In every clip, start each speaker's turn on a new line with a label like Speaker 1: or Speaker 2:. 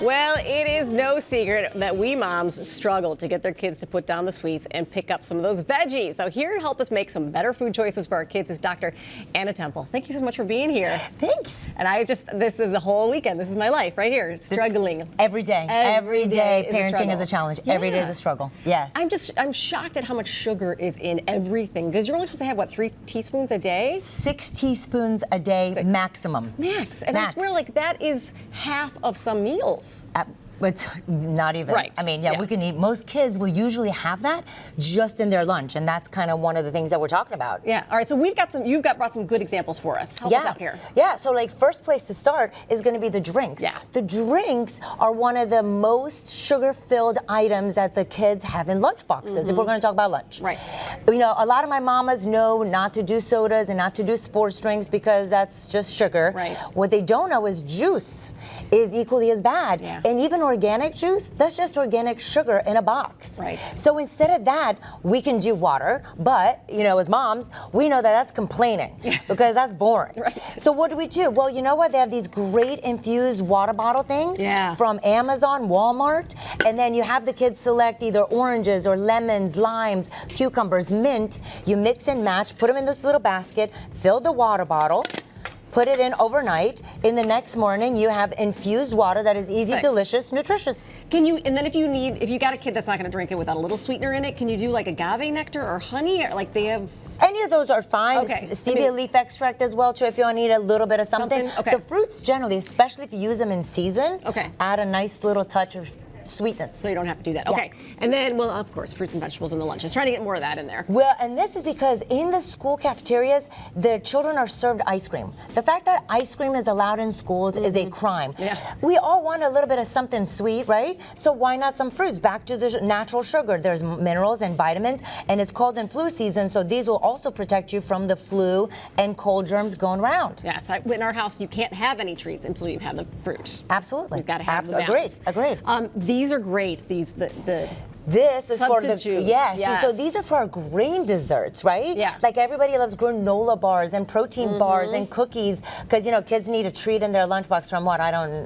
Speaker 1: Well, it is no secret that we moms struggle to get their kids to put down the sweets and pick up some of those veggies. So here to help us make some better food choices for our kids is Dr. Anna Temple. Thank you so much for being here.
Speaker 2: Thanks.
Speaker 1: And this is a whole weekend. This is my life right here, struggling.
Speaker 2: Every day. Every day parenting is a challenge.
Speaker 1: Yeah.
Speaker 2: Every day is a struggle. Yes.
Speaker 1: I'm shocked at how much sugar is in everything, because you're only supposed to have, what, 3 teaspoons a day?
Speaker 2: 6 teaspoons a day maximum.
Speaker 1: Max. And I swear, like, that is half of some meals.
Speaker 2: It's not even.
Speaker 1: Right.
Speaker 2: I mean, we can eat. Most kids will usually have that just in their lunch, and that's kind of one of the things that we're talking about.
Speaker 1: Yeah. All right. So you've brought some good examples for us. Help us out here.
Speaker 2: Yeah. So like first place to start is going to be the drinks.
Speaker 1: Yeah.
Speaker 2: The drinks are one of the most sugar-filled items that the kids have in lunch boxes. If we're going to talk about lunch.
Speaker 1: Right.
Speaker 2: You know, a lot of my mamas know not to do sodas and not to do sports drinks because that's just sugar.
Speaker 1: Right.
Speaker 2: What they don't know is juice is equally as bad.
Speaker 1: Yeah.
Speaker 2: And even organic juice, that's just organic sugar in a box.
Speaker 1: Right.
Speaker 2: So instead of that, we can do water, but, you know, as moms, we know that that's complaining because that's boring.
Speaker 1: Right.
Speaker 2: So what do? Well, you know what? They have these great infused water bottle things from Amazon, Walmart, and then you have the kids select either oranges or lemons, limes, cucumbers, mint. You mix and match, put them in this little basket, fill the water bottle, put it in overnight. In the next morning, you have infused water that is easy, delicious, nutritious.
Speaker 1: Can you? And then if you got a kid that's not going to drink it without a little sweetener in it, can you do like agave nectar or honey? Or like they have.
Speaker 2: Any of those are fine.
Speaker 1: Okay.
Speaker 2: Stevia leaf extract as well too. If you need a little bit of something.
Speaker 1: Okay.
Speaker 2: The fruits generally, especially if you use them in season, add a nice little touch of sweetness.
Speaker 1: So you don't have to do that. Okay. And then, well, of course, fruits and vegetables in the lunches. Trying to get more of that in there.
Speaker 2: Well, and this is because in the school cafeterias, the children are served ice cream. The fact that ice cream is allowed in schools is a crime. Yeah. We all want a little bit of something sweet, right? So why not some fruits? Back to the natural sugar. There's minerals and vitamins, and it's cold and flu season, so these will also protect you from the flu and cold germs going around.
Speaker 1: Yes. In our house, you can't have any treats until you've had the fruit.
Speaker 2: Absolutely.
Speaker 1: You've got to have the balance.
Speaker 2: Agreed.
Speaker 1: These are great. This is
Speaker 2: for the yes. So these are for our grain desserts, right?
Speaker 1: Yeah.
Speaker 2: Like everybody loves granola bars and protein bars and cookies because you know kids need a treat in their lunchbox from what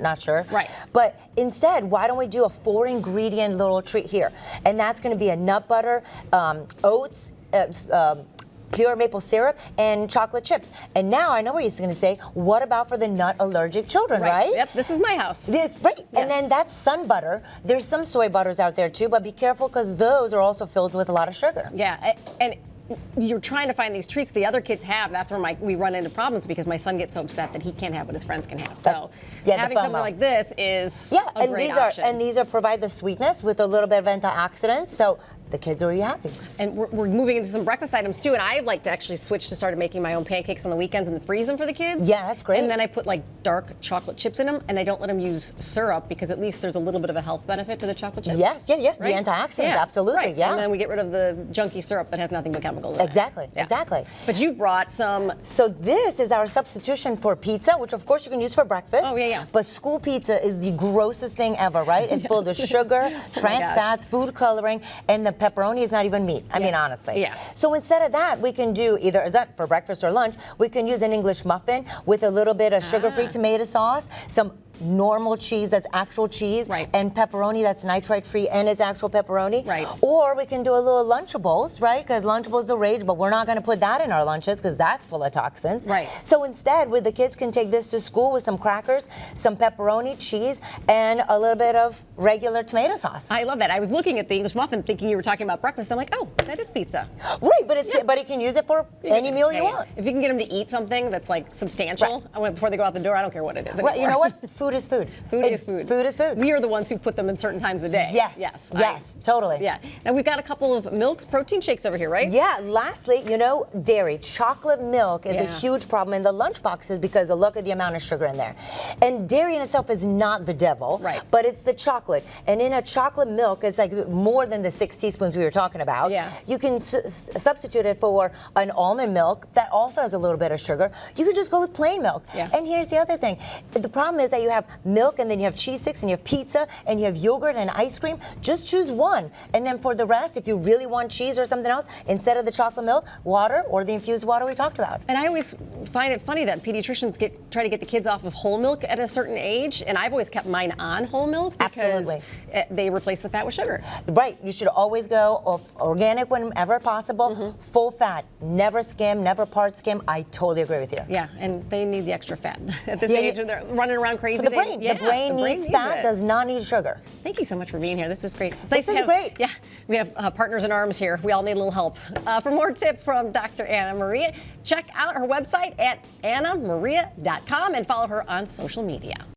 Speaker 2: not sure.
Speaker 1: Right.
Speaker 2: But instead, why don't we do a 4-ingredient little treat here? And that's going to be a nut butter, oats. Pure maple syrup and chocolate chips. And now I know what you're going to say. What about for the nut allergic children, right?
Speaker 1: Yep, this is my house.
Speaker 2: Yes, right. Yes. And then that's sun butter. There's some soy butters out there too, but be careful because those are also filled with a lot of sugar.
Speaker 1: Yeah, and you're trying to find these treats the other kids have. That's where we run into problems because my son gets so upset that he can't have what his friends can have. So having something like this is a great option.
Speaker 2: And these provide the sweetness with a little bit of antioxidants. So the kids are really happy.
Speaker 1: And we're moving into some breakfast items too. And I like to actually switch to started making my own pancakes on the weekends and freeze them for the kids.
Speaker 2: Yeah, that's great.
Speaker 1: And then I put like dark chocolate chips in them, and I don't let them use syrup because at least there's a little bit of a health benefit to the chocolate chips.
Speaker 2: Yes, right? The antioxidants, absolutely.
Speaker 1: Right. Yeah. And then we get rid of the junky syrup that has nothing but chemicals in it.
Speaker 2: Exactly.
Speaker 1: But you've brought some.
Speaker 2: So this is our substitution for pizza, which of course you can use for breakfast.
Speaker 1: Oh, yeah.
Speaker 2: But school pizza is the grossest thing ever, right? It's full of sugar, trans fats, food coloring, and the pepperoni is not even meat. I mean, honestly.
Speaker 1: Yeah.
Speaker 2: So instead of that, we can do either, is that for breakfast or lunch, we can use an English muffin with a little bit of sugar-free tomato sauce, some normal cheese that's actual cheese, and pepperoni that's nitrite-free and it's actual pepperoni.
Speaker 1: Right.
Speaker 2: Or we can do a little Lunchables, right? Because Lunchables the rage, but we're not going to put that in our lunches because that's full of toxins.
Speaker 1: Right.
Speaker 2: So instead, the kids can take this to school with some crackers, some pepperoni, cheese, and a little bit of regular tomato sauce.
Speaker 1: I love that. I was looking at the English muffin thinking you were talking about breakfast. I'm like, oh, that is pizza.
Speaker 2: Right, but you can use it for any meal you want.
Speaker 1: If you can get them to eat something that's like substantial, before they go out the door, I don't care what it is.
Speaker 2: Right, you know what? Food is food.
Speaker 1: Food is food.
Speaker 2: Food is food.
Speaker 1: We are the ones who put them in certain times of day.
Speaker 2: Yes, totally.
Speaker 1: Yeah. Now we've got a couple of milks, protein shakes over here, right?
Speaker 2: Yeah. Lastly, you know, dairy, chocolate milk is a huge problem in the lunch boxes because look at the amount of sugar in there. And dairy in itself is not the devil, but it's the chocolate. And in a chocolate milk, it's like more than the 6 teaspoons we were talking about.
Speaker 1: Yeah.
Speaker 2: You can substitute it for an almond milk that also has a little bit of sugar. You could just go with plain milk.
Speaker 1: Yeah.
Speaker 2: And here's the other thing. The problem is that you have have milk, and then you have cheese sticks, and you have pizza, and you have yogurt and ice cream. Just choose one. And then for the rest, if you really want cheese or something else, instead of the chocolate milk, water or the infused water we talked about.
Speaker 1: And I always find it funny that pediatricians try to get the kids off of whole milk at a certain age, and I've always kept mine on whole milk because they replace the fat with sugar.
Speaker 2: Right. You should always go off organic whenever possible, full fat, never skim, never part skim. I totally agree with you.
Speaker 1: Yeah, and they need the extra fat at this age when they're running around crazy.
Speaker 2: For the brain. The brain needs fat, does not need sugar.
Speaker 1: Thank you so much for being here. This is great.
Speaker 2: This is great.
Speaker 1: Yeah, we have partners in arms here. We all need a little help. For more tips from Dr. Anna Maria, check out her website at annamaria.com and follow her on social media.